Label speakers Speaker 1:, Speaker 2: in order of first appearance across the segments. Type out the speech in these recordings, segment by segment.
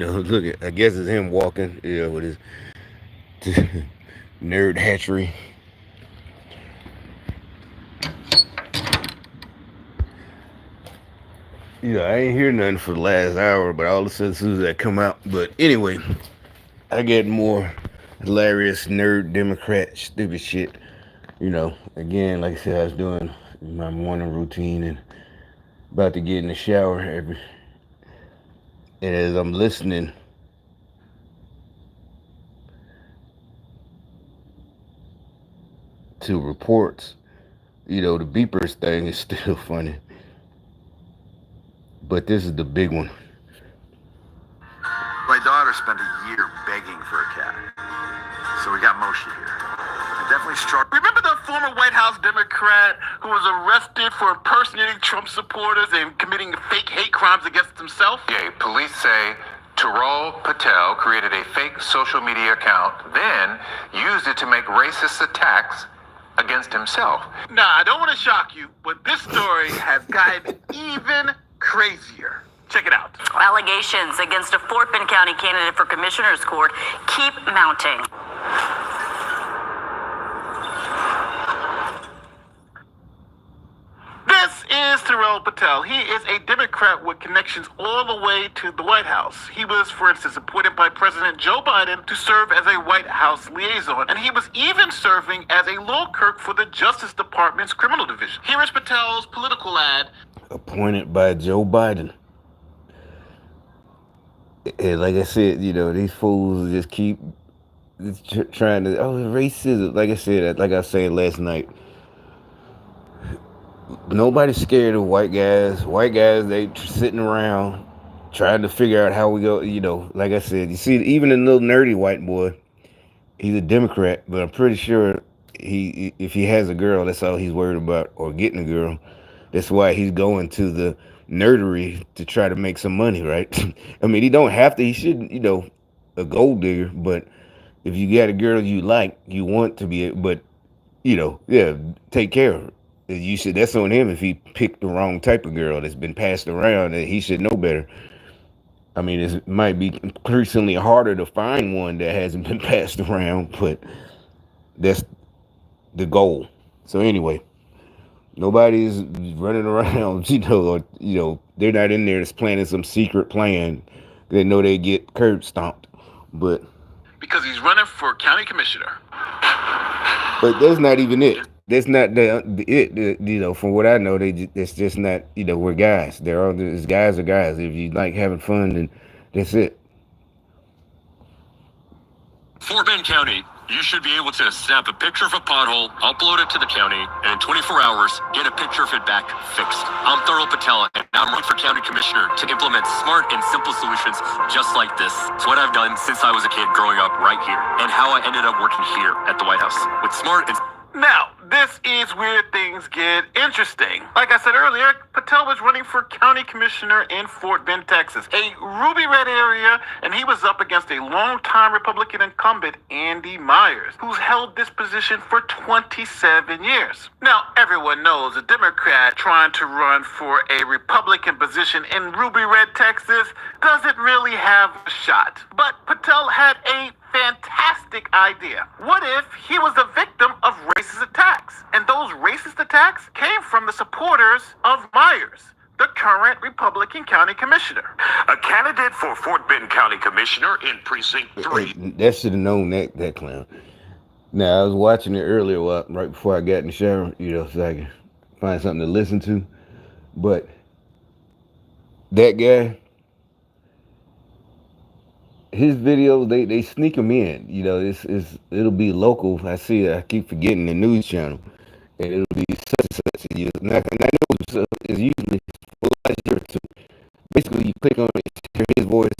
Speaker 1: Look at, I guess it's him walking, with his nerd hatchery. I ain't hear nothing for the last hour, but all of a sudden, as soon as that come out. But anyway, I get more hilarious nerd Democrat stupid shit. Again, like I said, I was doing my morning routine and about to get in the shower. And as I'm listening to reports, the beepers thing is still funny. But this is the big one.
Speaker 2: My daughter spent a year begging for a cat. So we got Moshe here. I definitely struck.
Speaker 3: Remember the former White House Democrat who was arrested for impersonating Trump supporters and committing fake hate crimes against himself?
Speaker 4: Yeah, police say Rhuttrho Patel created a fake social media account, then used it to make racist attacks against himself.
Speaker 3: Now, I don't want to shock you, but this story has gotten even crazier. Check it out.
Speaker 5: Allegations against a Fort Bend County candidate for Commissioner's Court keep mounting.
Speaker 3: This is rhuttrho Patel. He is a Democrat with connections all the way to the White House. He was, for instance, appointed by President Joe Biden to serve as a White House liaison, and he was even serving as a law clerk for the Justice Department's criminal division. Here is Patel's political ad.
Speaker 1: Appointed by Joe Biden. And like I said, these fools just keep trying to, racism. Like I said, like I was saying last night, nobody's scared of white guys. White guys, they sitting around trying to figure out how we go. Like I said, you see, even a little nerdy white boy, he's a Democrat, but I'm pretty sure if he has a girl, that's all he's worried about, or getting a girl. That's why he's going to the nerdery to try to make some money, right? I mean, he don't have to. He shouldn't, a gold digger. But if you got a girl you like, you want to be, but take care of her. You should. That's on him if he picked the wrong type of girl that's been passed around, and he should know better. I mean, it might be increasingly harder to find one that hasn't been passed around, but that's the goal. So anyway, nobody's running around, they're not in there just planning some secret plan. They know they get curb stomped, but
Speaker 3: because he's running for county commissioner.
Speaker 1: But that's not even it. That's not it. From what I know, it's just not. We're guys. They're all guys are guys. If you like having fun, then that's it.
Speaker 6: Fort Bend County, you should be able to snap a picture of a pothole, upload it to the county, and in 24 hours, get a picture of it back fixed. I'm rhuttrho Patel, and I'm running for county commissioner to implement smart and simple solutions just like this. It's what I've done since I was a kid growing up right here, and how I ended up working here at the White House with smart and...
Speaker 3: Now, this is where things get interesting. Like I said earlier, Patel was running for county commissioner in Fort Bend, Texas, a ruby red area, and he was up against a longtime Republican incumbent, Andy Myers, who's held this position for 27 years. Now, everyone knows a Democrat trying to run for a Republican position in ruby red Texas doesn't really have a shot. But Patel had a fantastic idea. What if he was a victim of racist attacks? And those racist attacks came from the supporters of Myers, the current Republican county commissioner.
Speaker 7: A candidate for Fort Bend County Commissioner in Precinct 3.
Speaker 1: That should have known that clown. Now, I was watching it earlier, right before I got in the shower, so I could find something to listen to. But that guy, his videos, they sneak them in. It'll be local. I see it. I keep forgetting the news channel, and it'll be such and such. And I know it's usually last year or two. Basically, you click on it, hear his voice.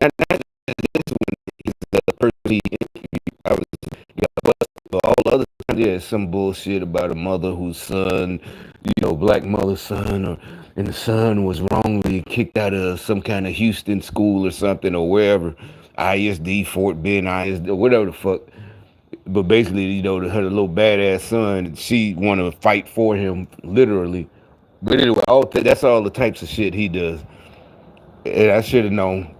Speaker 1: Not this one is the person he interviewed. I was got busted, but all other times, there's some bullshit about a mother whose son, black mother's son, and the son was wrongly kicked out of some kind of Houston school or something, or wherever, ISD, Fort Bend, ISD, whatever the fuck. But basically, her little badass son, she want to fight for him, literally, But anyway, that's all the types of shit he does. And I should have known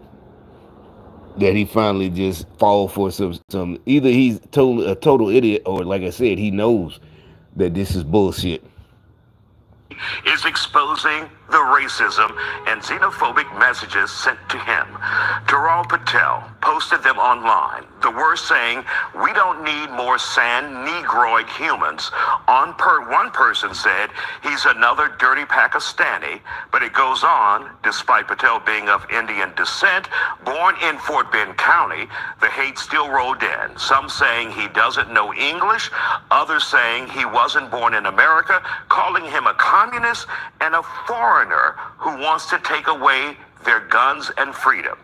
Speaker 1: that he finally just fall for some. Either he's a total idiot, or like I said, he knows that this is bullshit.
Speaker 7: Is exposing the racism and xenophobic messages sent to him. Taral Patel posted them online. The worst saying, "We don't need more San Negroid humans." One person said, "He's another dirty Pakistani," but it goes on, despite Patel being of Indian descent, born in Fort Bend County, the hate still rolled in. Some saying he doesn't know English, others saying he wasn't born in America, calling him a communist and a foreigner who wants to take away their guns and freedom.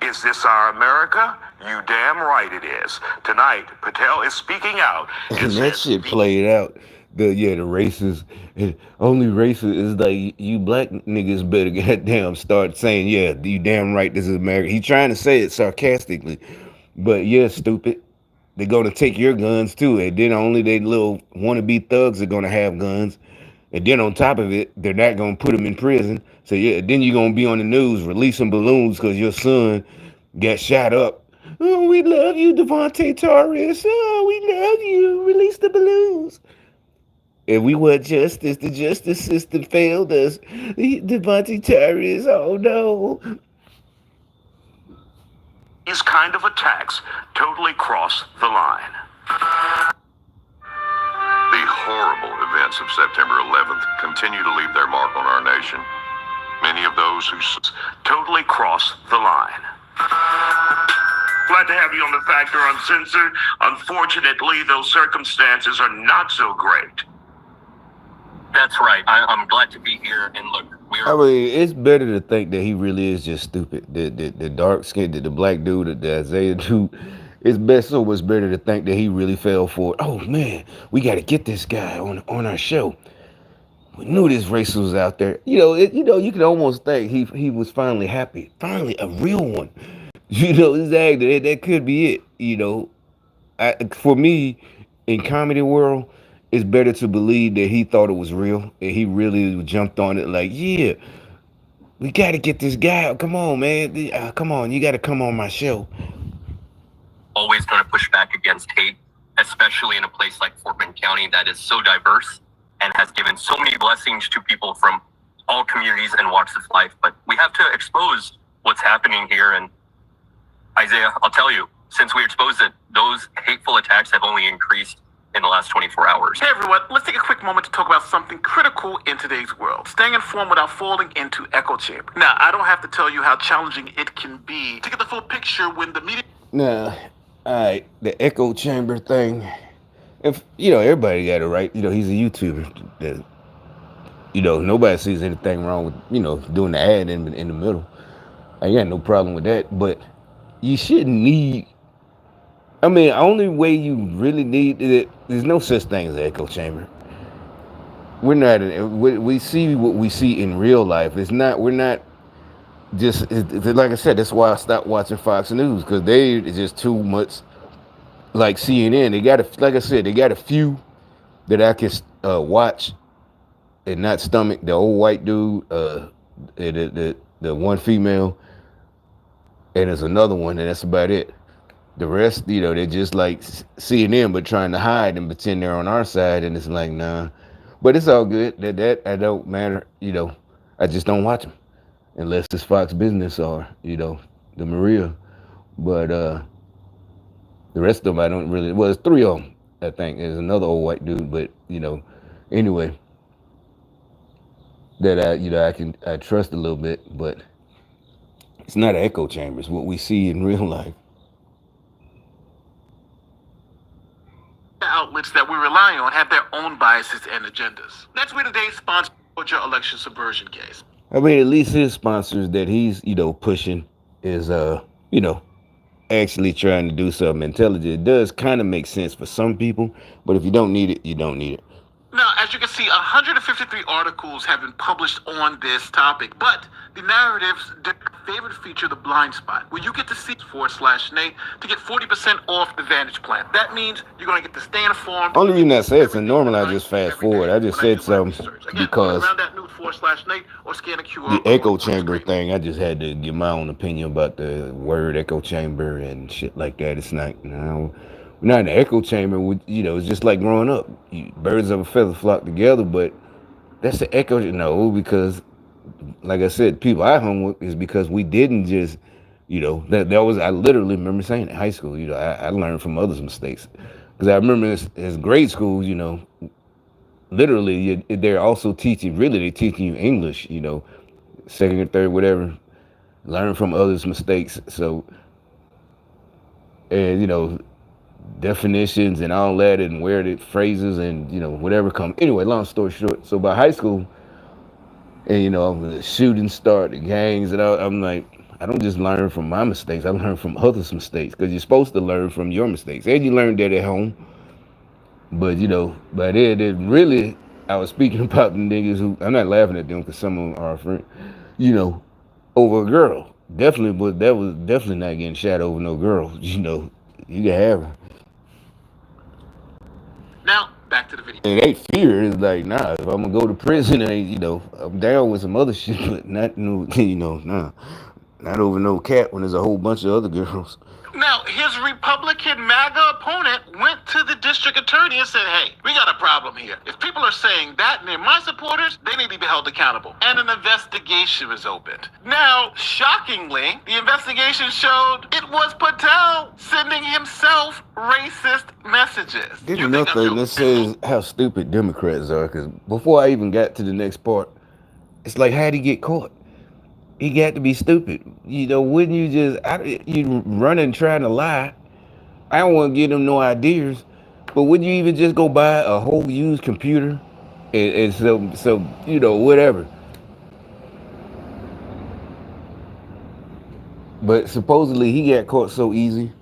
Speaker 7: Is this our America? You damn right it is. Tonight, Patel is speaking out.
Speaker 1: And that shit played out. The racist, only racist is like, you black niggas better goddamn start saying, yeah, you damn right this is America. He's trying to say it sarcastically, but yeah, stupid. They're gonna take your guns too, and then only they little wannabe thugs are gonna have guns. And then on top of it, they're not going to put him in prison. So, yeah, then you're going to be on the news releasing balloons because your son got shot up. Oh, we love you, Devontae Torres. Oh, we love you. Release the balloons. And we want justice. The justice system failed us. Devontae Torres, oh, no.
Speaker 7: These kind of attacks totally cross the line.
Speaker 8: The horrible events of September 11th continue to leave their mark on our nation. Many of those who
Speaker 7: totally cross the line. Glad to have you on the Factor Uncensored. Unfortunately, those circumstances are not so great.
Speaker 6: That's right. I'm glad to be here. And look,
Speaker 1: I mean, it's better to think that he really is just stupid. The dark skinned, the black dude, the Isaiah dude. It's so much better to think that he really fell for it. Oh man, we got to get this guy on our show. We knew this racist was out there. You could almost think he was finally happy, finally a real one. Exactly. That could be it. For me, in comedy world, it's better to believe that he thought it was real and he really jumped on it. Like, yeah, we got to get this guy. Come on, man. Come on, you got to come on my show.
Speaker 6: Always going to push back against hate, especially in a place like Fort Bend County that is so diverse and has given so many blessings to people from all communities and walks of life. But we have to expose what's happening here. And Isaiah, I'll tell you, since we exposed it, those hateful attacks have only increased in the last 24 hours.
Speaker 3: Hey everyone, let's take a quick moment to talk about something critical in today's world. Staying informed without falling into echo chamber. Now, I don't have to tell you how challenging it can be to get the full picture when the media...
Speaker 1: Nah. All right, the echo chamber thing. If everybody got it right. He's a YouTuber. Nobody sees anything wrong with doing the ad in the middle. I got no problem with that. But you shouldn't need. I mean, only way you really need it. There's no such thing as an echo chamber. We're not. We see what we see in real life. It's not. We're not. Just like I said, that's why I stopped watching Fox News, because they is just too much like CNN. They got like I said, they got a few that I can watch and not stomach. The old white dude, the one female, and there's another one, and that's about it. The rest, they're just like CNN, but trying to hide and pretend they're on our side, and it's like, nah. But it's all good. That I don't matter. I just don't watch them. Unless it's Fox Business or, the Maria. But the rest of them I don't really, well, it's three of them, I think. There's another old white dude, but, anyway, that I trust a little bit, but it's not an echo chamber. It's what we see in real life.
Speaker 3: outlets that we rely on have their own biases and agendas. That's where today's sponsor, Georgia election subversion case.
Speaker 1: I mean, at least his sponsors that he's, pushing is, actually trying to do something intelligent. It does kind of make sense for some people, but if you don't need it, you don't need it.
Speaker 3: Now, as you can see, 153 articles have been published on this topic, but the narratives differ favorite feature, the blind spot, where you get to see /Nate to get 40% off the Vantage plan. That means you're going to get to stay informed.
Speaker 1: Only reason I say it's a normal, I just fast forward. I just said something because
Speaker 3: around that new /Nate or scan a QR
Speaker 1: the
Speaker 3: code
Speaker 1: echo
Speaker 3: on the
Speaker 1: chamber
Speaker 3: screen.
Speaker 1: thing, I just had to give my own opinion about the word echo chamber and shit like that. It's not, we're not in the echo chamber. It's just like growing up. Birds of a feather flock together, but that's the echo. No, because like I said, people I hung with is because we didn't just, that was, I literally remember saying in high school, I learned from others' mistakes. Because I remember as grade school, literally they're also teaching, really they're teaching you English, second or third, whatever, learn from others' mistakes. So, and, definitions and all that and where the phrases and, whatever come. Anyway, long story short. So by high school, and, the shooting start, the gangs and all, I'm like, I don't just learn from my mistakes. I learn from others' mistakes because you're supposed to learn from your mistakes. And you learned that at home. But, but it really, I was speaking about the niggas who, I'm not laughing at them because some of them are friends, over a girl. Definitely, but that was definitely not getting shot over no girl. You can have her.
Speaker 3: Now, back to the video.
Speaker 1: And they fear is like, nah, if I'm gonna go to prison, I'm down with some other shit, but not nah. Not over no cat when there's a whole bunch of other girls.
Speaker 3: Now, his Republican MAGA opponent went to the district attorney and said, hey, we got a problem here. If people are saying that and they're my supporters, they need to be held accountable. And an investigation was opened. Now, shockingly, the investigation showed it was Patel sending himself racist messages.
Speaker 1: There's another thing that says how stupid Democrats are, because before I even got to the next part, it's like, how'd he get caught? He got to be stupid. Wouldn't you you running trying to lie? I don't want to give them no ideas, but wouldn't you even just go buy a whole used computer and so whatever? But supposedly he got caught so easy.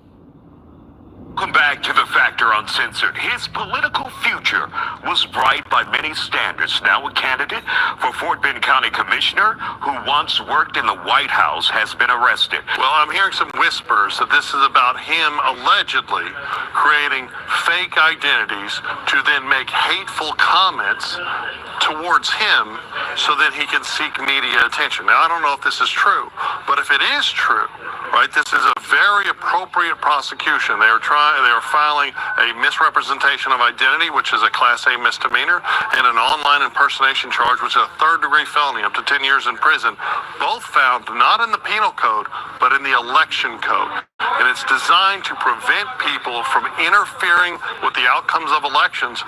Speaker 7: Welcome back to The Factor Uncensored. His political future was bright by many standards. Now a candidate for Fort Bend County Commissioner who once worked in the White House has been arrested.
Speaker 9: Well, I'm hearing some whispers that this is about him allegedly creating fake identities to then make hateful comments towards him so that he can seek media attention. Now, I don't know if this is true, but if it is true, right, this is a very appropriate prosecution. They are filing a misrepresentation of identity, which is a Class A misdemeanor, and an online impersonation charge, which is a third-degree felony, up to 10 years in prison, both found not in the penal code, but in the election code. And it's designed to prevent people from interfering with the outcomes of elections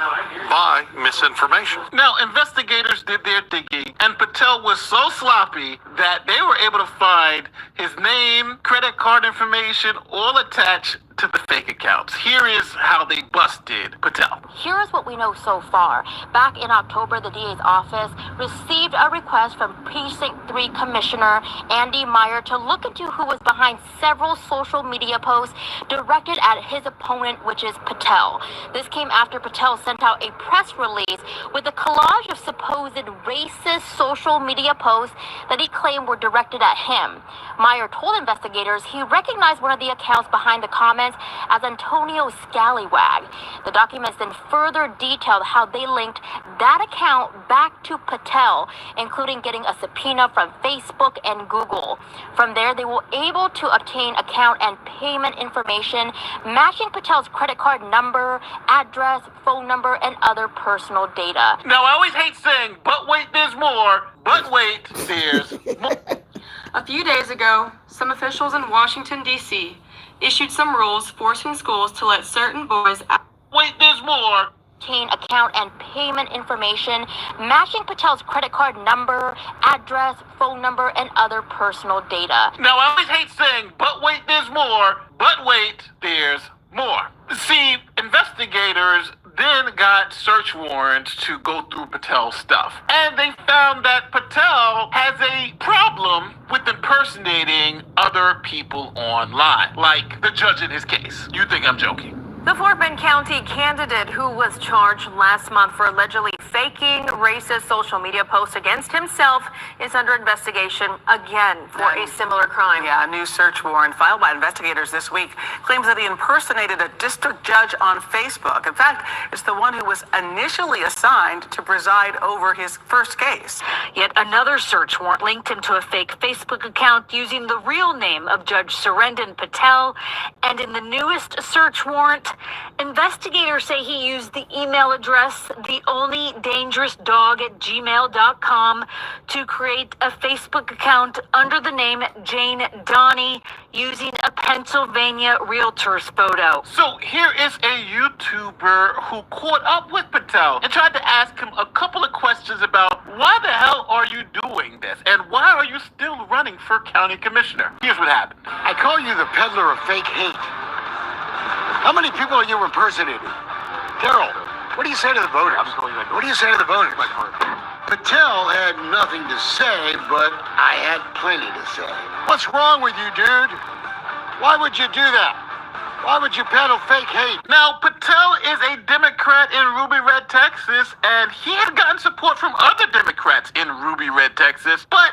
Speaker 9: by misinformation.
Speaker 3: Now, investigators did their digging, and Patel was so sloppy that they were able to find his name, credit card information, all attached to the fake accounts. Here is how they busted Patel.
Speaker 10: Here is what we know so far. Back in October, the DA's office received a request from Precinct 3 Commissioner Andy Meyer to look into who was behind several social media posts directed at his opponent, which is Patel. This came after Patel sent out a press release with a collage of supposed racist social media posts that he claimed were directed at him. Meyer told investigators he recognized one of the accounts behind the comments as Antonio Scallywag. The documents then further detailed how they linked that account back to Patel, including getting a subpoena from Facebook and Google. From there, they were able to obtain account and payment information matching Patel's credit card number, address, phone number, and other personal data.
Speaker 3: Now, I always hate saying, but wait, there's more. But wait, there's more.
Speaker 11: A few days ago, some officials in Washington, D.C. issued some rules forcing schools to let certain boys
Speaker 3: wait, there's more.
Speaker 10: Obtain account and payment information matching Patel's credit card number, address, phone number, and other personal data.
Speaker 3: Now, I always hate saying, but wait, there's more. But wait, there's more. See, investigators then got search warrants to go through Patel's stuff. And they found that Patel has a problem with impersonating other people online, like the judge in his case. You think I'm joking?
Speaker 5: The Fort Bend County candidate who was charged last month for allegedly faking racist social media posts against himself is under investigation again for a similar crime.
Speaker 12: Yeah, a new search warrant filed by investigators this week claims that he impersonated a district judge on Facebook. In fact, it's the one who was initially assigned to preside over his first case.
Speaker 5: Yet another search warrant linked him to a fake Facebook account using the real name of Judge Surendran Patel. And in the newest search warrant, investigators say he used the email address theonlydangerousdog@gmail.com to create a Facebook account under the name Jane Donnie using a Pennsylvania realtor's photo.
Speaker 3: So here is a YouTuber who caught up with Patel and tried to ask him a couple of questions about why the hell are you doing this and why are you still running for county commissioner? Here's what happened.
Speaker 13: I call you the peddler of fake hate. How many people are you impersonating? Daryl, what do you say to the voters? What do you say to the voters? Patel had nothing to say, but I had plenty to say. What's wrong with you, dude? Why would you do that? Why would you peddle fake hate?
Speaker 3: Now, Patel is a Democrat in Ruby Red, Texas, and he had gotten support from other Democrats in Ruby Red, Texas, but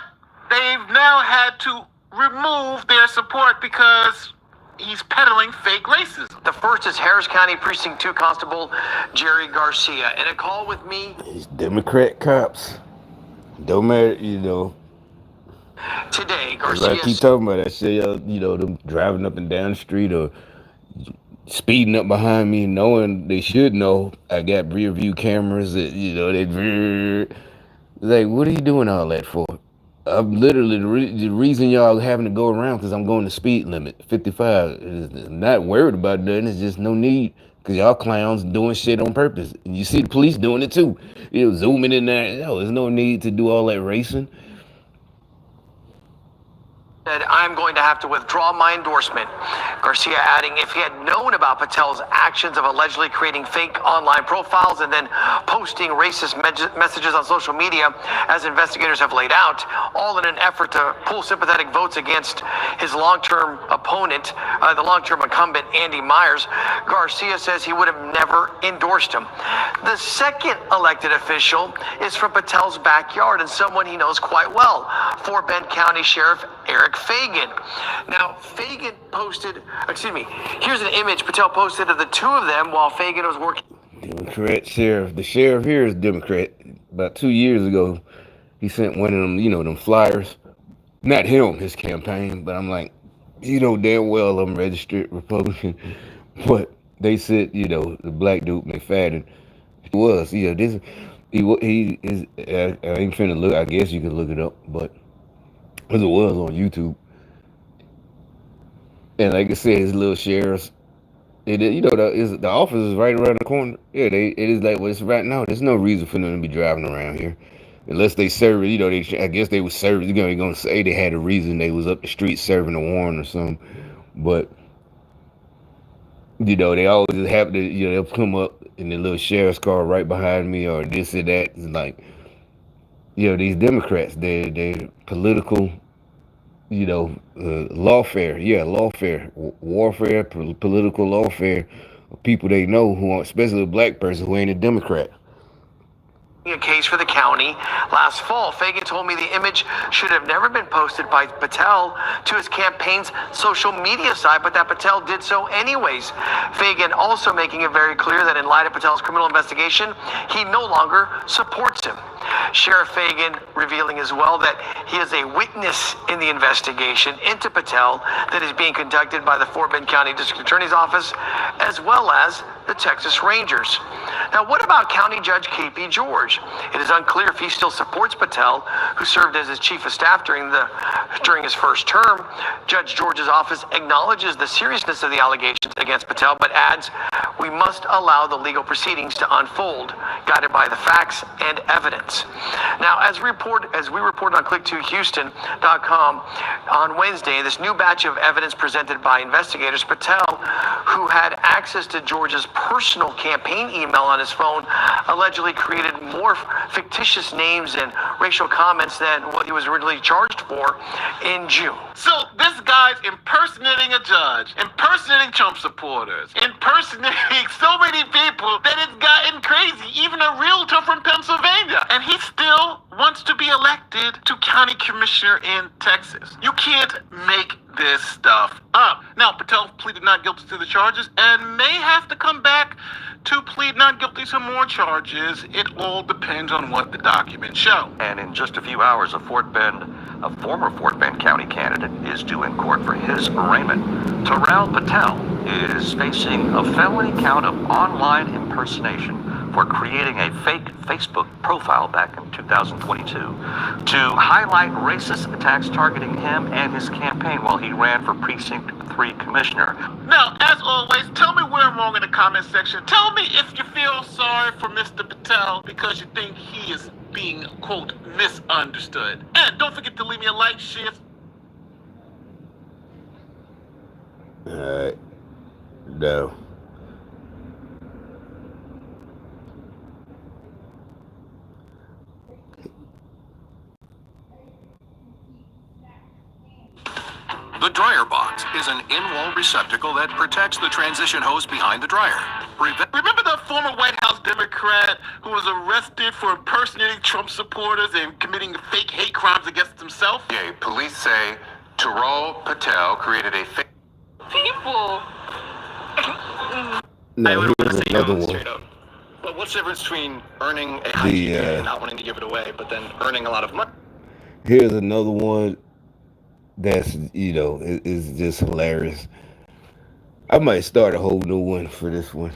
Speaker 3: they've now had to remove their support because he's peddling fake racism.
Speaker 14: The first is Harris County Precinct 2 Constable Jerry Garcia. In a call with me,
Speaker 1: It's Democrat cops. Don't matter,
Speaker 14: today,
Speaker 1: Like
Speaker 14: Garcia
Speaker 1: keep talking about that shit, them driving up and down the street or speeding up behind me, knowing they should know I got rear view cameras that, they like, what are you doing all that for? I'm literally the reason y'all having to go around because I'm going the speed limit, 55. Is not worried about nothing. It's just no need because y'all clowns doing shit on purpose. And you see the police doing it too. Zooming in there. No, there's no need to do all that racing.
Speaker 14: said, I'm going to have to withdraw my endorsement. Garcia adding, if he had known about Patel's actions of allegedly creating fake online profiles and then posting racist messages on social media, as investigators have laid out, all in an effort to pull sympathetic votes against his long-term opponent, the long-term incumbent, Andy Myers, Garcia says he would have never endorsed him. The second elected official is from Patel's backyard and someone he knows quite well, Fort Bend County Sheriff Eric Fagan. Now, Fagan posted, here's an image Patel posted of the two of them while Fagan was working.
Speaker 1: Democrat sheriff. The sheriff here is Democrat. About 2 years ago, he sent one of them, them flyers. Not him, his campaign, but I'm like, damn well I'm registered Republican. But they said, the black dude McFadden, he was, he is, I ain't finna look, I guess you could look it up, but as it was on YouTube. And like I said, his little sheriffs, the office is right around the corner. Yeah, it is like, well, it's right now. There's no reason for them to be driving around here. Unless they serve, I guess they was serving, they're going to say they had a reason they was up the street serving a warrant or something. But, they always have to, they'll come up in the little sheriff's car right behind me or this or that. It's like, these Democrats, they're political, lawfare, warfare, political lawfare of people they know who aren't, especially a black person who ain't a Democrat.
Speaker 14: A case for the county last fall. Fagan told me the image should have never been posted by Patel to his campaign's social media site, but that Patel did so anyways. Fagan also making it very clear that in light of Patel's criminal investigation, he no longer supports him. Sheriff Fagan revealing as well that he is a witness in the investigation into Patel that is being conducted by the Fort Bend County District Attorney's Office as well as the Texas Rangers. Now, what about County Judge K.P. George? It is unclear if he still supports Patel, who served as his chief of staff during his first term. Judge George's office acknowledges the seriousness of the allegations against Patel, but adds, we must allow the legal proceedings to unfold, guided by the facts and evidence. Now, as we reported on click2houston.com on Wednesday, this new batch of evidence presented by investigators, Patel, who had access to George's personal campaign email on his phone, allegedly created more fictitious names and racial comments than what he was originally charged for in June.
Speaker 3: So this guy's impersonating a judge, impersonating Trump supporters, impersonating so many people that it's gotten crazy, even a realtor from Pennsylvania. And he still wants to be elected to county commissioner in Texas. You can't make this stuff up. Now, Patel pleaded not guilty to the charges and may have to come back to plead not guilty to more charges. It all depends on what the documents show.
Speaker 15: And in just a few hours, a former Fort Bend County candidate is due in court for his arraignment. Rhuttrho Patel is facing a felony count of online impersonation for creating a fake Facebook profile back in 2022 to highlight racist attacks targeting him and his campaign while he ran for Precinct 3 commissioner.
Speaker 3: Now, as always, tell me where I'm wrong in the comment section. Tell me if you feel sorry for Mr. Patel because you think he is being, quote, misunderstood. And don't forget to leave me a like, share.
Speaker 1: Alright. No.
Speaker 8: The dryer box is an in-wall receptacle that protects the transition hose behind the dryer.
Speaker 3: Remember the former White House Democrat who was arrested for impersonating Trump supporters and committing fake hate crimes against himself?
Speaker 4: Yeah, police say Rhuttrho Patel created a fake...
Speaker 11: People.
Speaker 1: No, here's another one.
Speaker 16: But what's the difference between earning a high GPA and not wanting to give it away, but then earning a lot of money?
Speaker 1: Here's another one that's, is just hilarious. I might start a whole new one for this one.